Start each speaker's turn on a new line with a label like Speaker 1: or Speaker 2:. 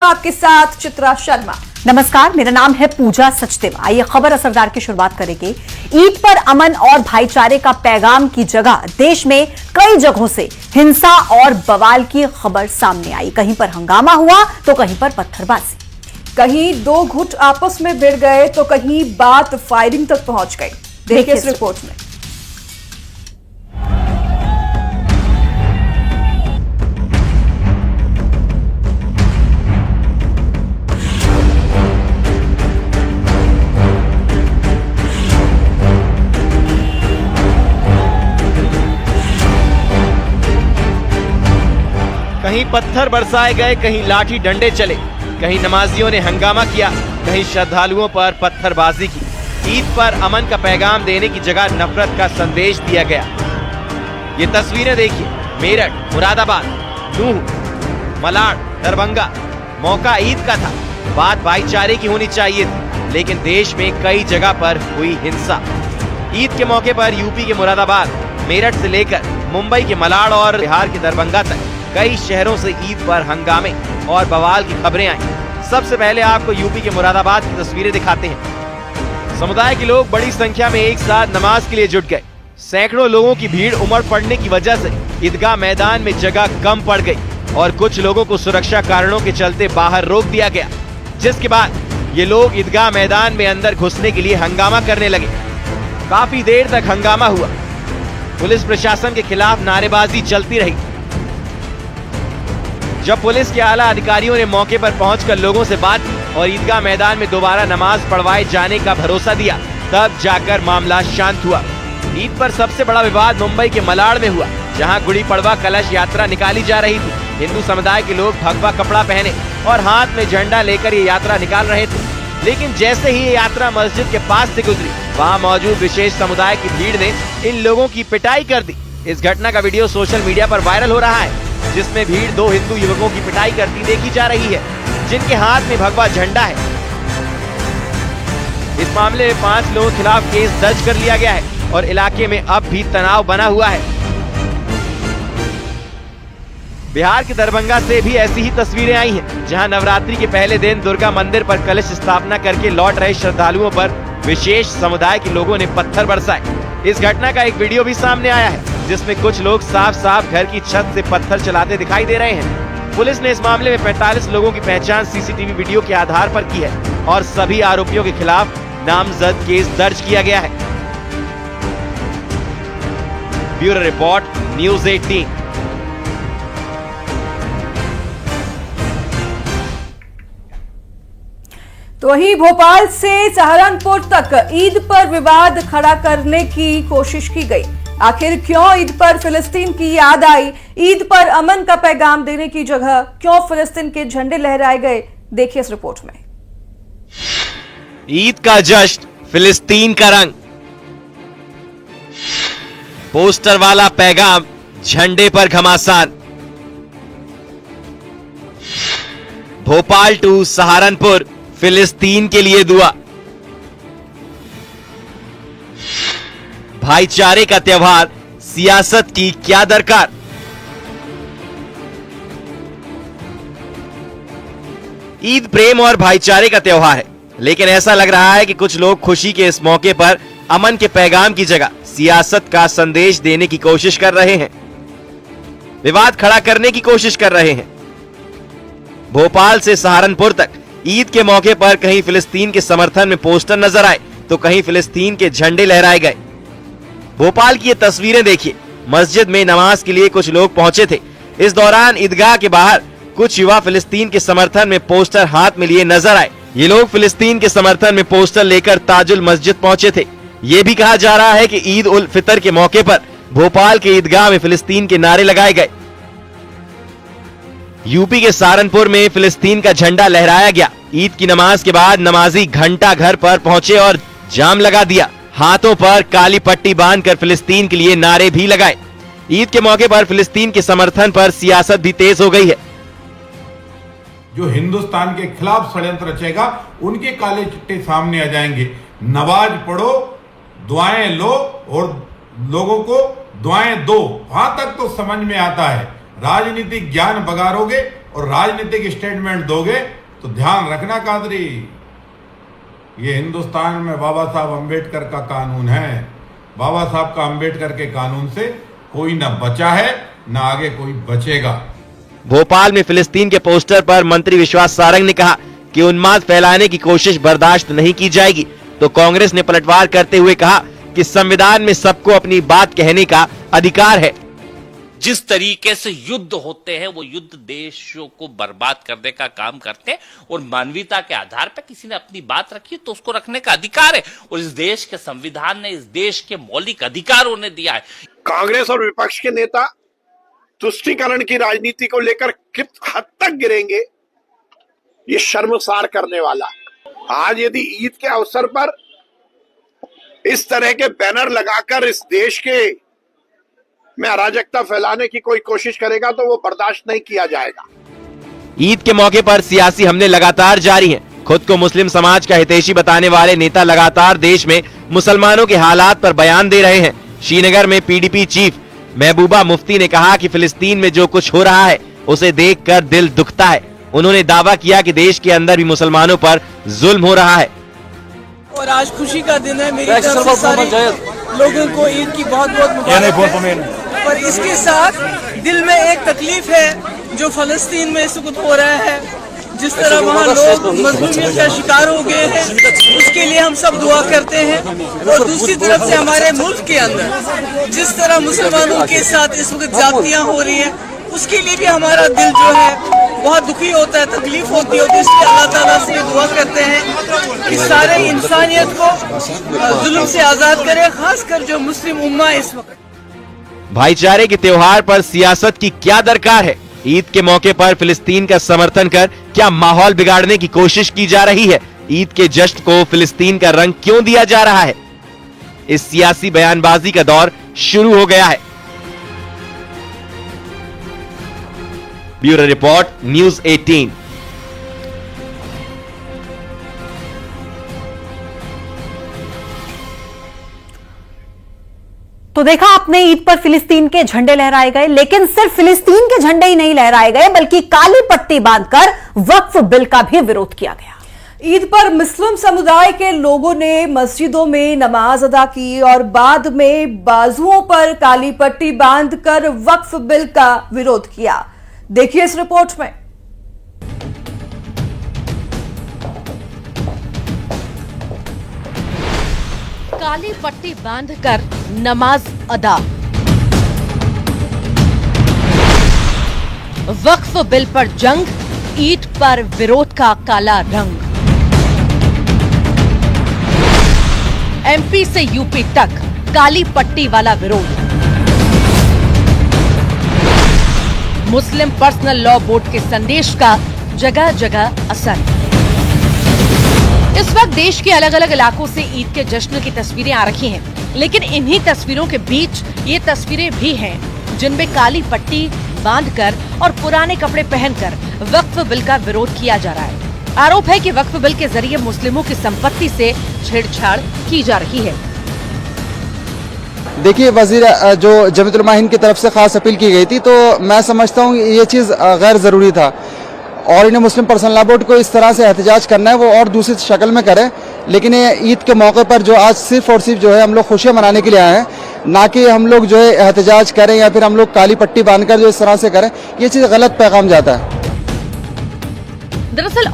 Speaker 1: आपके साथ चित्रा शर्मा।
Speaker 2: नमस्कार, मेरा नाम है पूजा सचदेव। आइए खबर असरदार की शुरुआत करेंगे। ईद पर अमन और भाईचारे का पैगाम की जगह देश में कई जगहों से हिंसा और बवाल की खबर सामने आई। कहीं पर हंगामा हुआ तो कहीं पर पत्थरबाजी,
Speaker 1: कहीं दो गुट आपस में भिड़ गए तो कहीं बात फायरिंग तक पहुंच गई। देखिए इस रिपोर्ट में।
Speaker 3: कहीं पत्थर बरसाए गए, कहीं लाठी डंडे चले, कहीं नमाजियों ने हंगामा किया, कहीं श्रद्धालुओं पर पत्थरबाजी की। ईद पर अमन का पैगाम देने की जगह नफरत का संदेश दिया गया। ये तस्वीरें देखिए, मेरठ, मुरादाबाद, नूह, मलाड, दरभंगा। मौका ईद का था, बात भाईचारे की होनी चाहिए थी, लेकिन देश में कई जगह पर हुई हिंसा। ईद के मौके पर यूपी के मुरादाबाद, मेरठ से लेकर मुंबई के मलाड और बिहार के दरभंगा तक कई शहरों से ईद पर हंगामे और बवाल की खबरें आई। सबसे पहले आपको यूपी के मुरादाबाद की तस्वीरें दिखाते हैं। समुदाय के लोग बड़ी संख्या में एक साथ नमाज के लिए जुट गए। सैकड़ों लोगों की भीड़ उमड़ पड़ने की वजह से ईदगाह मैदान में जगह कम पड़ गई और कुछ लोगों को सुरक्षा कारणों के चलते बाहर रोक दिया गया, जिसके बाद ये लोग ईदगाह मैदान में अंदर घुसने के लिए हंगामा करने लगे। काफी देर तक हंगामा हुआ। पुलिस प्रशासन के खिलाफ नारेबाजी चलती रही। जब पुलिस के आला अधिकारियों ने मौके पर पहुंचकर लोगों से बात की और ईदगाह मैदान में दोबारा नमाज पढ़वाए जाने का भरोसा दिया, तब जाकर मामला शांत हुआ। ईद पर सबसे बड़ा विवाद मुंबई के मलाड में हुआ, जहां गुड़ी पड़वा कलश यात्रा निकाली जा रही थी। हिंदू समुदाय के लोग भगवा कपड़ा पहने और हाथ में झंडा लेकर ये यात्रा निकाल रहे थे, लेकिन जैसे ही ये यात्रा मस्जिद के पास से गुजरी, वहाँ मौजूद विशेष समुदाय की भीड़ ने इन लोगों की पिटाई कर दी। इस घटना का वीडियो सोशल मीडिया पर वायरल हो रहा है, जिसमें भीड़ दो हिंदू युवकों की पिटाई करती देखी जा रही है, जिनके हाथ में भगवा झंडा है। इस मामले में 5 लोगों के खिलाफ केस दर्ज कर लिया गया है और इलाके में अब भी तनाव बना हुआ है। बिहार के दरभंगा से भी ऐसी ही तस्वीरें आई हैं, जहां नवरात्रि के पहले दिन दुर्गा मंदिर पर कलश स्थापना करके लौट रहे श्रद्धालुओं पर विशेष समुदाय के लोगों ने पत्थर बरसाए। इस घटना का एक वीडियो भी सामने आया है, जिसमें कुछ लोग साफ साफ घर की छत से पत्थर चलाते दिखाई दे रहे हैं। पुलिस ने इस मामले में 45 लोगों की पहचान सीसीटीवी वीडियो के आधार पर की है और सभी आरोपियों के खिलाफ नामजद केस दर्ज किया गया है। Bureau report, news 18।
Speaker 1: तो वहीं भोपाल से सहारनपुर तक ईद पर विवाद खड़ा करने की कोशिश की गई। आखिर क्यों ईद पर फिलिस्तीन की याद आई? ईद पर अमन का पैगाम देने की जगह क्यों फिलिस्तीन के झंडे लहराए गए? देखिए इस रिपोर्ट में।
Speaker 3: ईद का जश्न, फिलिस्तीन का रंग, पोस्टर वाला पैगाम, झंडे पर घमासान। भोपाल टू सहारनपुर, फिलिस्तीन के लिए दुआ। भाईचारे का त्योहार, सियासत की क्या दरकार। ईद प्रेम और भाईचारे का त्योहार है, लेकिन ऐसा लग रहा है कि कुछ लोग खुशी के इस मौके पर अमन के पैगाम की जगह सियासत का संदेश देने की कोशिश कर रहे हैं, विवाद खड़ा करने की कोशिश कर रहे हैं। भोपाल से सहारनपुर तक ईद के मौके पर कहीं फिलिस्तीन के समर्थन में पोस्टर नजर आए तो कहीं फिलिस्तीन के झंडे लहराए गए। भोपाल की ये तस्वीरें देखिए। मस्जिद में नमाज के लिए कुछ लोग पहुंचे थे। इस दौरान ईदगाह के बाहर कुछ युवा फिलिस्तीन के समर्थन में पोस्टर हाथ में लिए नजर आए। ये लोग फिलिस्तीन के समर्थन में पोस्टर लेकर ताजुल मस्जिद पहुंचे थे। ये भी कहा जा रहा है कि ईद उल फितर के मौके पर भोपाल के ईदगाह में फिलिस्तीन के नारे लगाए गए। यूपी के सहारनपुर में फिलिस्तीन का झंडा लहराया गया। ईद की नमाज के बाद नमाजी घंटा घर पर पहुंचे और जाम लगा दिया। हाथों पर काली पट्टी बांधकर फिलिस्तीन के लिए नारे भी लगाए। ईद के मौके पर फिलिस्तीन के समर्थन पर सियासत भी तेज हो गई है।
Speaker 4: जो हिंदुस्तान के खिलाफ षड्यंत्र रचेगा, उनके काले चिट्टे सामने आ जाएंगे। नमाज पढ़ो, दुआएं लो और लोगों को दुआएं दो, वहां तक तो समझ में आता है। राजनीतिक ज्ञान बगारोगे और राजनीतिक स्टेटमेंट दोगे तो ध्यान रखना कादरी, ये हिंदुस्तान में बाबा साहब अंबेडकर का कानून है। बाबा साहब का अंबेडकर के कानून से कोई न बचा है न आगे कोई बचेगा।
Speaker 3: भोपाल में फिलिस्तीन के पोस्टर पर मंत्री विश्वास सारंग ने कहा कि उन्माद फैलाने की कोशिश बर्दाश्त नहीं की जाएगी, तो कांग्रेस ने पलटवार करते हुए कहा कि संविधान में सबको अपनी बात कहने का अधिकार है।
Speaker 5: जिस तरीके से युद्ध होते हैं वो युद्ध देशों को बर्बाद करने का काम करते हैं, और मानवीयता के आधार पर किसी ने अपनी बात रखी तो उसको रखने का अधिकार है, और इस देश के संविधान ने इस देश के मौलिक अधिकार उन्हें दिया है।
Speaker 6: कांग्रेस और विपक्ष के नेता तुष्टीकरण की राजनीति को लेकर किस हद तक गिरेंगे, ये शर्मसार करने वाला है। आज यदि ईद के अवसर पर इस तरह के बैनर लगाकर इस देश के में अराजकता फैलाने की कोई कोशिश करेगा तो वो बर्दाश्त नहीं किया जाएगा।
Speaker 3: ईद के मौके पर सियासी हमले लगातार जारी हैं। खुद को मुस्लिम समाज का हितैषी बताने वाले नेता लगातार देश में मुसलमानों के हालात पर बयान दे रहे हैं। श्रीनगर में पीडीपी चीफ महबूबा मुफ्ती ने कहा कि फिलिस्तीन में जो कुछ हो रहा है उसे देखकर दिल दुखता है। उन्होंने दावा किया कि देश के अंदर भी मुसलमानों पर जुल्म हो रहा है।
Speaker 7: और आज खुशी का दिन है, मेरी तरफ से सारे लोगों को ईद की बहुत बहुत मुबारक। पर इसके साथ दिल में एक तकलीफ है जो फलस्तीन में इस वक्त हो रहा है, जिस तरह वहाँ लोग मजलूमियत का शिकार हो गए हैं, उसके लिए हम सब दुआ करते हैं। और दूसरी तरफ से हमारे मुल्क के अंदर जिस तरह मुसलमानों के साथ इस वक्त ज्यादतियाँ हो रही हैं, उसके लिए भी हमारा दिल जो है बहुत दुखी होता है, तकलीफ होती है। इसलिए अल्लाह ताला से दुआ करते हैं कि सारे इंसानियत को जुल्म से आजाद करे, खासकर जो मुस्लिम उम्मा इस वक्त।
Speaker 3: भाईचारे के त्योहार पर सियासत की क्या दरकार है? ईद के मौके पर फिलिस्तीन का समर्थन कर क्या माहौल बिगाड़ने की कोशिश की जा रही है? ईद के जश्न को फिलिस्तीन का रंग क्यों दिया जा रहा है? इस सियासी बयानबाजी का दौर शुरू हो गया है। Bureau report, news 18।
Speaker 2: तो देखा आपने, ईद पर फिलिस्तीन के झंडे लहराए गए, लेकिन सिर्फ फिलिस्तीन के झंडे ही नहीं लहराए गए बल्कि काली पट्टी बांधकर वक्फ बिल का भी विरोध किया गया।
Speaker 1: ईद पर मुस्लिम समुदाय के लोगों ने मस्जिदों में नमाज अदा की और बाद में बाजुओं पर काली पट्टी बांधकर वक्फ बिल का विरोध किया। देखिए इस रिपोर्ट में।
Speaker 8: काली पट्टी बांधकर नमाज अदा, वक्फ बिल पर जंग, ईद पर विरोध का काला रंग। एमपी से यूपी तक काली पट्टी वाला विरोध। मुस्लिम पर्सनल लॉ बोर्ड के संदेश का जगह जगह असर। इस वक्त देश के अलग अलग इलाकों से ईद के जश्न की तस्वीरें आ रही हैं, लेकिन इन्हीं तस्वीरों के बीच ये तस्वीरें भी हैं जिनमें काली पट्टी बांधकर और पुराने कपड़े पहनकर वक्फ बिल का विरोध किया जा रहा है। आरोप है कि वक्फ बिल के जरिए मुस्लिमों की संपत्ति से छेड़छाड़ की जा रही है।
Speaker 9: देखिए, वजीर जो जमीयत उलमा हिंद की तरफ से खास अपील की गई थी, तो मैं समझता हूँ ये चीज़ गैर ज़रूरी था और इन्हें मुस्लिम पर्सनल लॉ बोर्ड को इस तरह से एहतजाज करना है वो और दूसरी शक्ल में करे। लेकिन ये ईद के मौके पर जो आज सिर्फ और सिर्फ जो है हम लोग खुशियाँ मनाने के लिए आए हैं, ना कि हम लोग जो है एहतजाज करें या फिर हम लोग काली पट्टी बांधकर जो इस तरह से करें, ये चीज़ गलत पैगाम जाता है।
Speaker 8: दरअसल